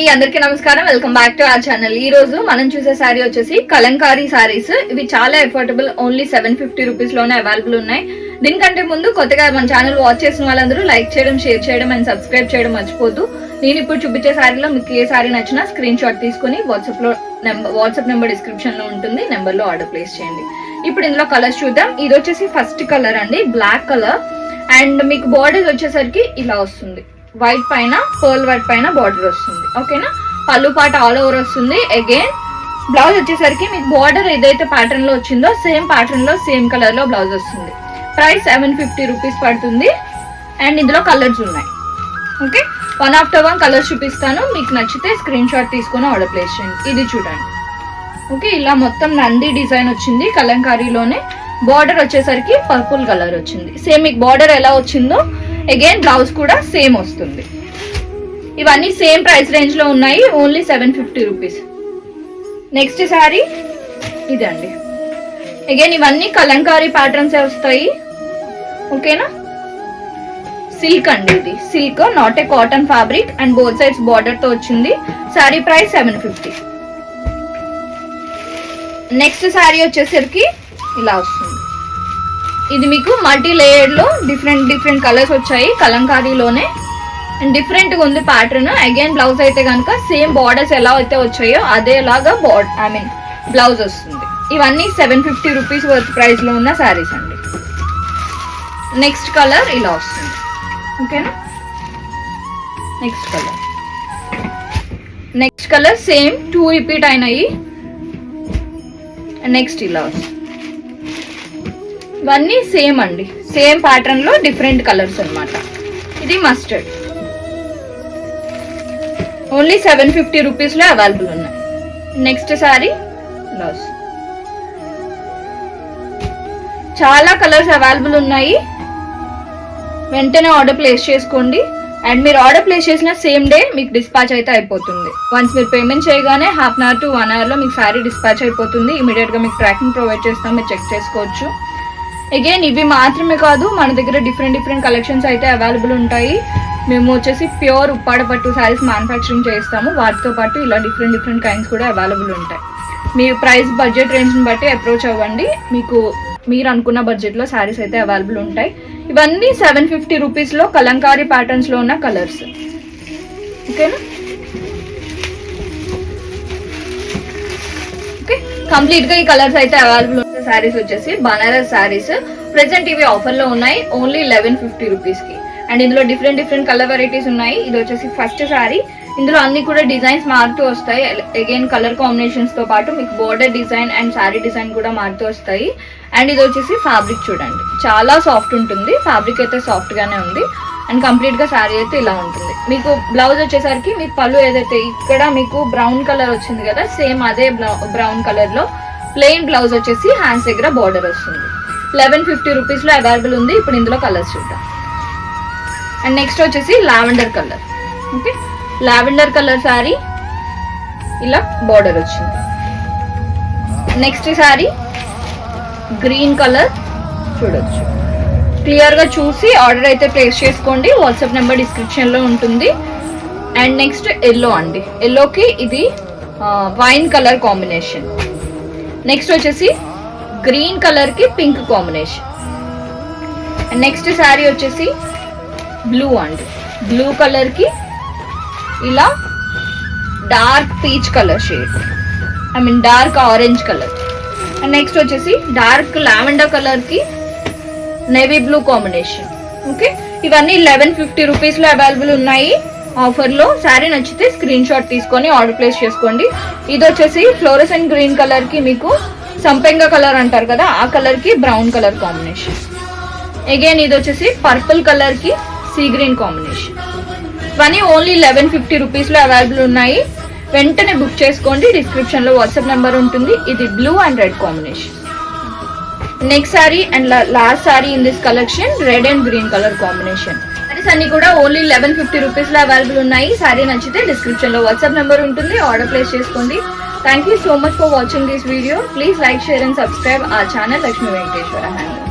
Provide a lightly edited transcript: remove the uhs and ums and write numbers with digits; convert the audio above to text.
అందరికీ నమస్కారం, welcome back to our channel. ఈ రోజు మనం చూసే శారీ వచ్చేసి కలంకారీ శారీస్. ఇవి చాలా ఎఫోర్డబుల్, ఓన్లీ 750 రూపీస్ లోనే అవైలబుల్ ఉన్నాయి. దీనికంటే ముందు కొత్తగా మన ఛానల్ వాచ్ చేసిన వాళ్ళందరూ లైక్ చేయడం, షేర్ చేయడం అండ్ సబ్స్క్రైబ్ చేయడం మర్చిపోద్దు. నేను ఇప్పుడు చూపించే శారీలో మీకు ఏ శారీ నచ్చినా స్క్రీన్ షాట్ తీసుకుని వాట్సాప్ నెంబర్ డిస్క్రిప్షన్ లో ఉంటుంది, నెంబర్ లో ఆర్డర్ ప్లేస్ చేయండి. ఇప్పుడు ఇందులో కలర్స్ చూద్దాం. ఇది వచ్చేసి ఫస్ట్ కలర్ అండి, బ్లాక్ కలర్. అండ్ మీకు బార్డర్ వచ్చేసరికి ఇలా వస్తుంది, వైట్ పైన పర్ల్ వైట్ పైన బార్డర్ వస్తుంది. ఓకేనా, పళ్ళు పాట ఆల్ ఓవర్ వస్తుంది. అగైన్ బ్లౌజ్ వచ్చేసరికి మీకు బార్డర్ ఏదైతే ప్యాటర్న్ లో వచ్చిందో సేమ్ ప్యాటర్న్ లో సేమ్ కలర్ లో బ్లౌజ్ వస్తుంది. ప్రైస్ 750 రూపీస్ పడుతుంది. అండ్ ఇందులో కలర్స్ ఉన్నాయి. Okay, one after one colours చూపిస్తాను. మీకు నచ్చితే స్క్రీన్ షాట్ తీసుకొని ఆర్డర్ ప్లేస్ చేయండి. ఇది చూడండి. ఓకే, ఇలా మొత్తం నంది డిజైన్ వచ్చింది కలంకారీలోనే. బార్డర్ వచ్చేసరికి పర్పుల్ కలర్ వచ్చింది. సేమ్ మీకు బార్డర్ ఎలా వచ్చిందో అగైన్ బ్లౌజ్ కూడా సేమ్ వస్తుంది. ఇవన్నీ సేమ్ ప్రైస్ రేంజ్ లో ఉన్నాయి, ఓన్లీ 750 రూపీస్. నెక్స్ట్ శారీ ఇదండి. అగైన్ ఇవన్నీ కలంకారీ ప్యాటర్న్స్ వస్తాయి. ఓకేనా, సిల్క్ అండి, ఇది silk, not a cotton fabric. And both sides border తో వచ్చింది. శారీ ప్రైస్ 750. నెక్స్ట్ శారీ వచ్చేసరికి ఇలా వస్తుంది. ఇది మీకు మల్టీ లేయర్డ్ లో డిఫరెంట్ కలర్స్ వచ్చాయి కలంకారీలోనే. అండ్ డిఫరెంట్ గా ఉంది ప్యాటర్న్. అగైన్ బ్లౌజ్ అయితే కనుక సేమ్ బార్డర్స్ ఎలా అయితే వచ్చాయో అదేలాగా బ్లౌజ్ వస్తుంది. ఇవన్నీ 750 రూపీస్ వర్త్ ప్రైస్ లో ఉన్న శారీస్ అండి. నెక్స్ట్ కలర్ ఇలా వస్తుంది. ఓకేనా, నెక్స్ట్ కలర్ సేమ్ 2 రిపీట్ అయినాయి. నెక్స్ట్ ఇలా వస్తుంది. ఇవన్నీ సేమ్ అండి, సేమ్ ప్యాటర్న్ లో డిఫరెంట్ కలర్స్ అన్నమాట. ఇది మస్టర్డ్, ఓన్లీ 750 రూపీస్ లో అవైలబుల్ ఉన్నాయి. Next sari blouse. చాలా కలర్స్ అవైలబుల్ ఉన్నాయి, వెంటనే ఆర్డర్ ప్లేస్ చేసుకోండి. అండ్ మీరు ఆర్డర్ ప్లేస్ చేసిన సేమ్ డే మీకు డిస్పాచ్ అయితే అయిపోతుంది. వన్స్ మీరు పేమెంట్ చేయగానే 1/2 అవర్ టు 1 అవర్ లో మీకు శారీ డిస్పాచ్ అయిపోతుంది. ఇమీడియట్ గా మీకు ట్రాకింగ్ ప్రొవైడ్ చేస్తాం, మీరు చెక్ చేసుకోవచ్చు. అగైన్ ఇవి మాత్రమే కాదు, మన దగ్గర డిఫరెంట్ కలెక్షన్స్ అయితే అవైలబుల్ ఉంటాయి. మేము వచ్చేసి ప్యూర్ ఉప్పాడ పట్టు శారీస్ మ్యానుఫ్యాక్చరింగ్ చేస్తాము. వాటితో పాటు ఇలా డిఫరెంట్ కైండ్స్ కూడా అవైలబుల్ ఉంటాయి. మీ ప్రైస్ బడ్జెట్ రేంజ్ని బట్టి అప్రోచ్ అవ్వండి, మీకు మీరు అనుకున్న బడ్జెట్లో శారీస్ అయితే అవైలబుల్ ఉంటాయి. ఇవన్నీ 750 రూపీస్లో కలంకారీ ప్యాటర్న్స్లో ఉన్న కలర్స్. ఓకేనా, ఓకే, కంప్లీట్గా ఈ కలర్స్ అయితే అవైలబుల్ ఉన్న శారీస్ వచ్చేసి బనారస్ శారీస్. ప్రెసెంట్ ఇవి ఆఫర్లో ఉన్నాయి, ఓన్లీ 1150 రూపీస్కి. అండ్ ఇందులో డిఫరెంట్ కలర్ వెరైటీస్ ఉన్నాయి. ఇది వచ్చేసి ఫస్ట్ శారీ. ఇందులో అన్ని కూడా డిజైన్స్ మారుతూ వస్తాయి. అగైన్ కలర్ కాంబినేషన్స్ తో పాటు మీకు border design and sari design కూడా మారుతూ వస్తాయి. అండ్ ఇది వచ్చేసి ఫ్యాబ్రిక్ చూడండి, చాలా సాఫ్ట్ ఉంటుంది. ఫ్యాబ్రిక్ అయితే సాఫ్ట్ గానే ఉంది. అండ్ కంప్లీట్ గా శారీ అయితే ఇలా ఉంటుంది. మీకు బ్లౌజ్ వచ్చేసరికి మీకు పళ్ళు ఏదైతే ఇక్కడ మీకు బ్రౌన్ కలర్ వచ్చింది కదా, సేమ్ అదే బ్రౌన్ కలర్ లో ప్లెయిన్ బ్లౌజ్ వచ్చేసి హ్యాండ్స్ దగ్గర బోర్డర్ వస్తుంది. 1150 రూపీస్ లో అవైలబుల్ ఉంది. ఇప్పుడు ఇందులో కలర్స్ చూద్దాం. అండ్ నెక్స్ట్ వచ్చేసి lavender colour. Okay, lavender colour sari, ఇలా బార్డర్ వచ్చింది. నెక్స్ట్ శారీ గ్రీన్ కలర్ చూడొచ్చు. క్లియర్ గా చూసి ఆర్డర్ అయితే ప్లేస్ చేసుకోండి, వాట్సాప్ నెంబర్ డిస్క్రిప్షన్ లో ఉంటుంది. అండ్ నెక్స్ట్ ఎల్లో అండి, ఎల్లోకి ఇది వైన్ కలర్ కాంబినేషన్. నెక్స్ట్ వచ్చేసి గ్రీన్ కలర్ కి pink combination. And next sari వచ్చేసి బ్లూ అండి, బ్లూ కలర్ కి ఇలా dark peach colour shade, dark orange colour. And next వచ్చేసి డార్క్ లావెండర్ కలర్ కి నేవీ బ్లూ కాంబినేషన్. ఓకే, ఇవన్నీ 1150 రూపీస్ లో అవైలబుల్ ఉన్నాయి ఆఫర్ లో. శారీ నచ్చితే స్క్రీన్ షాట్ తీసుకొని ఆర్డర్ ప్లేస్ చేసుకోండి. ఇది వచ్చేసి ఫ్లోరసెంట్ గ్రీన్ కలర్ కి మీకు సంపెంగ కలర్ అంటారు కదా, ఆ కలర్ కి బ్రౌన్ కలర్ కాంబినేషన్. అగైన్ ఇది వచ్చేసి పర్పుల్ కలర్ కి సీ గ్రీన్ కాంబినేషన్. ఇవన్నీ ఓన్లీ 1150 రూపీస్ లో అవైలబుల్ ఉన్నాయి. వెంటనే బుక్ చేసుకోండి, డిస్క్రిప్షన్ లో వాట్సాప్ నెంబర్ ఉంటుంది. ఇది blue and red combination. Next sorry and last sorry in this collection red and green colour combination. Saris అన్ని కూడా ఓన్లీ 1150 రూపీస్ లో అవైలబుల్ ఉన్నాయి. సారీ నచ్చితే డిస్క్రిప్షన్ లో వాట్సాప్ నెంబర్ ఉంటుంది, ఆర్డర్ ప్లేస్ చేసుకోండి. Thank you so much for watching this video. Please like, share and subscribe our channel Lakshmi Venkateshwara Handloom.